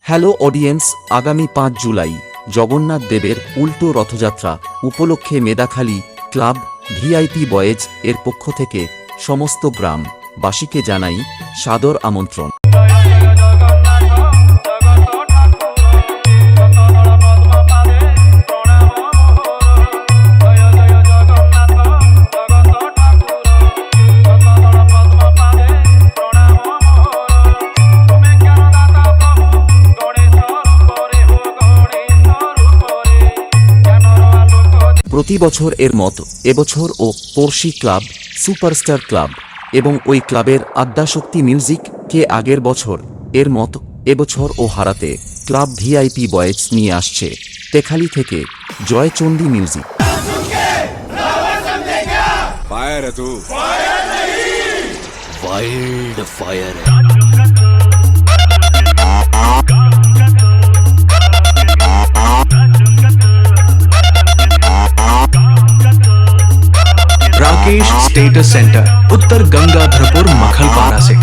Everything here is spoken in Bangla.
হ্যালো অডিয়েন্স, আগামী 5 জুলাই জগন্নাথ দেবের উল্টো রথযাত্রা উপলক্ষে মেদাখালী ক্লাব ভিআইপি বয়েজ এর পক্ষ থেকে সমস্ত গ্রামবাসীকে জানাই সাদর আমন্ত্রণ। প্রতি বছর এর মতো এবছর ও পড়শি ক্লাব সুপারস্টার ক্লাব এবং ওই ক্লাবের আদ্যাশক্তি মিউজিক কে আগের বছর এর মতো এবছর ও হারাতে ক্লাব ভিআইপি বয়েজ নিয়ে আসছে তেখালি থেকে জয়চণ্ডী মিউজিক। फायर है तू, वाइल्ड फायर है। राकेश स्टेटस सेंटर, उत्तर गंगाधरपुर, मखलपारा से।